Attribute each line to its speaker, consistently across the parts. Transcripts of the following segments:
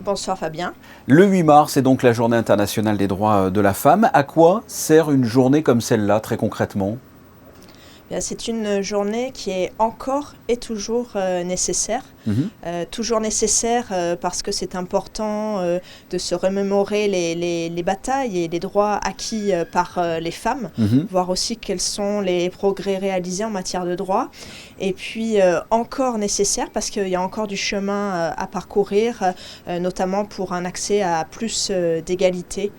Speaker 1: Bonsoir Fabien.
Speaker 2: Le 8 mars est donc la journée internationale des droits de la femme. À quoi sert une journée comme celle-là, très concrètement ?
Speaker 1: C'est une journée qui est encore et toujours nécessaire. Toujours nécessaire parce que c'est important de se remémorer les batailles et les droits acquis par les femmes, voir aussi quels sont les progrès réalisés en matière de droits. Et puis encore nécessaire parce qu'il y a encore du chemin à parcourir, notamment pour un accès à plus d'égalité.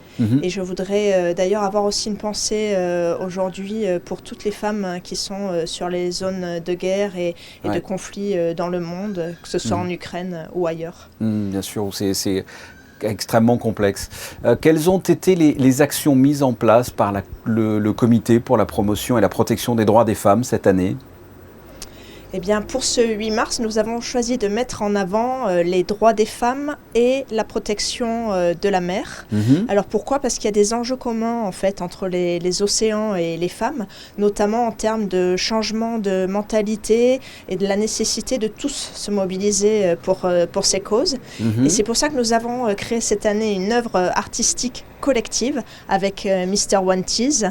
Speaker 1: Et je voudrais d'ailleurs avoir aussi une pensée aujourd'hui pour toutes les femmes qui sont sur les zones de guerre et de conflits dans le monde, que ce soit en Ukraine ou ailleurs.
Speaker 2: Bien sûr, c'est extrêmement complexe. Quelles ont été les actions mises en place par le Comité pour la promotion et la protection des droits des femmes cette année ?
Speaker 1: Eh bien, pour ce 8 mars, nous avons choisi de mettre en avant les droits des femmes et la protection de la mer. Alors pourquoi ? Parce qu'il y a des enjeux communs en fait entre les océans et les femmes, notamment en termes de changement de mentalité et de la nécessité de tous se mobiliser pour ces causes. Et c'est pour ça que nous avons créé cette année une œuvre artistique collective avec Mr. Wanties,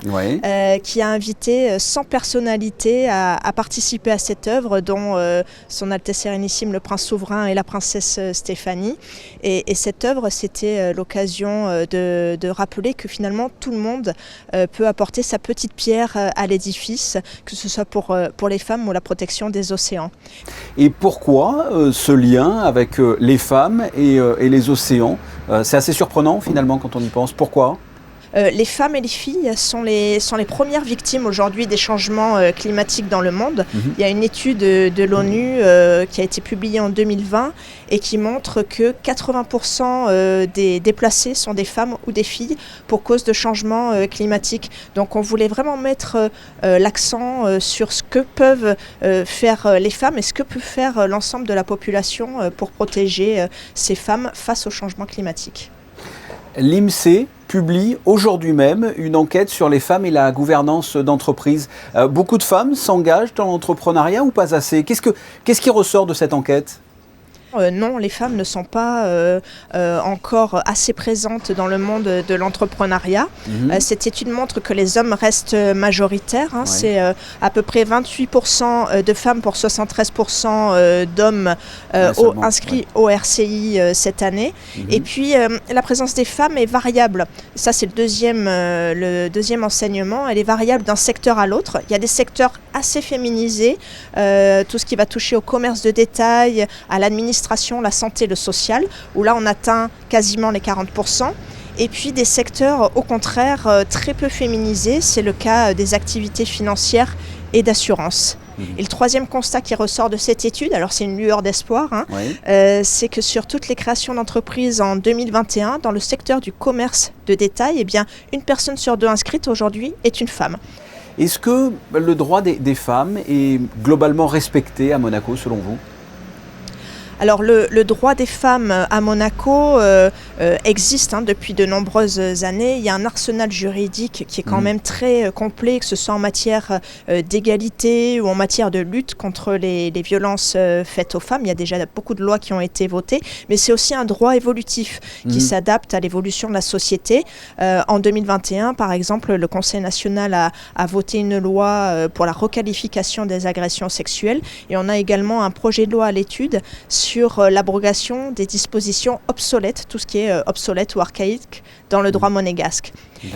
Speaker 1: qui a invité 100 personnalités à participer à cette œuvre, dont Son Altesse Sérénissime le Prince Souverain et la Princesse Stéphanie. Et cette œuvre, c'était l'occasion de rappeler que finalement tout le monde peut apporter sa petite pierre à l'édifice, que ce soit pour les femmes ou la protection des océans.
Speaker 2: Et pourquoi ce lien avec les femmes et les océans ? C'est assez surprenant finalement quand on y pense. Pourquoi ?
Speaker 1: Les femmes et les filles sont les premières victimes aujourd'hui des changements climatiques dans le monde. Il y a une étude de l'ONU qui a été publiée en 2020 et qui montre que 80% des déplacés sont des femmes ou des filles pour cause de changements climatiques. Donc on voulait vraiment mettre l'accent sur ce que peuvent faire les femmes et ce que peut faire l'ensemble de la population pour protéger ces femmes face au changement climatique.
Speaker 2: L'IMSEE publie aujourd'hui même une enquête sur les femmes et la gouvernance d'entreprise. Beaucoup de femmes s'engagent dans l'entrepreneuriat ou pas assez ? Qu'est-ce qui ressort de cette enquête ?
Speaker 1: Non, les femmes ne sont pas encore assez présentes dans le monde de l'entrepreneuriat. Cette étude montre que les hommes restent majoritaires. C'est à peu près 28% de femmes pour 73% d'hommes inscrits au RCI cette année. Et puis, la présence des femmes est variable. Ça, c'est le deuxième enseignement. Elle est variable d'un secteur à l'autre. Il y a des secteurs assez féminisés, tout ce qui va toucher au commerce de détail, à l'administration, la santé, le social, où là on atteint quasiment les 40%. Et puis des secteurs au contraire très peu féminisés, c'est le cas des activités financières et d'assurance. Et le troisième constat qui ressort de cette étude, alors c'est une lueur d'espoir, c'est que sur toutes les créations d'entreprises en 2021, dans le secteur du commerce de détail, eh bien, une personne sur deux inscrite aujourd'hui est une femme.
Speaker 2: Est-ce que le droit des femmes est globalement respecté à Monaco selon vous ?
Speaker 1: Alors le droit des femmes à Monaco existe depuis de nombreuses années. Il y a un arsenal juridique qui est quand même très complet, que ce soit en matière d'égalité ou en matière de lutte contre les violences faites aux femmes. Il y a déjà beaucoup de lois qui ont été votées, mais c'est aussi un droit évolutif qui s'adapte à l'évolution de la société. En 2021, par exemple, le Conseil national a voté une loi pour la requalification des agressions sexuelles et on a également un projet de loi à l'étude sur l'abrogation des dispositions obsolètes, tout ce qui est obsolète ou archaïque dans le droit monégasque.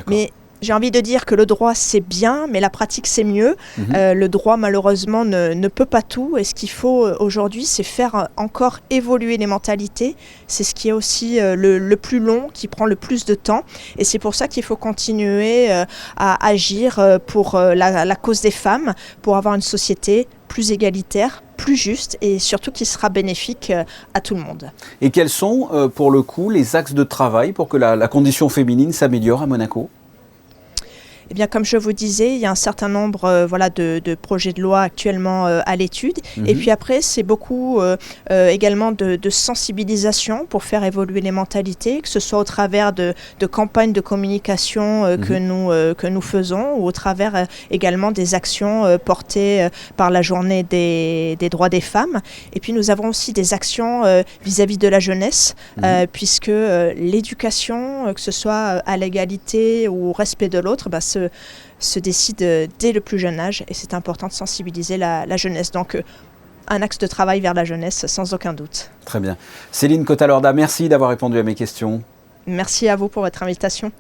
Speaker 1: Mais j'ai envie de dire que le droit c'est bien, mais la pratique c'est mieux. Le droit malheureusement ne peut pas tout et ce qu'il faut aujourd'hui c'est faire encore évoluer les mentalités. C'est ce qui est aussi le plus long, qui prend le plus de temps et c'est pour ça qu'il faut continuer à agir pour la cause des femmes, pour avoir une société plus égalitaire, plus juste et surtout qui sera bénéfique à tout le monde.
Speaker 2: Et quels sont pour le coup les axes de travail pour que la condition féminine s'améliore à Monaco ?
Speaker 1: Eh bien, comme je vous disais, il y a un certain nombre de projets de loi actuellement à l'étude. Et puis après, c'est beaucoup également de sensibilisation pour faire évoluer les mentalités, que ce soit au travers de campagnes de communication que nous faisons, ou au travers également des actions portées par la journée des droits des femmes. Et puis nous avons aussi des actions vis-à-vis de la jeunesse, puisque l'éducation, que ce soit à l'égalité ou au respect de l'autre, se décide dès le plus jeune âge, et c'est important de sensibiliser la jeunesse. Donc un axe de travail vers la jeunesse, sans aucun doute.
Speaker 2: Très bien. Céline Cottalorda, merci d'avoir répondu à mes questions.
Speaker 1: Merci à vous pour votre invitation.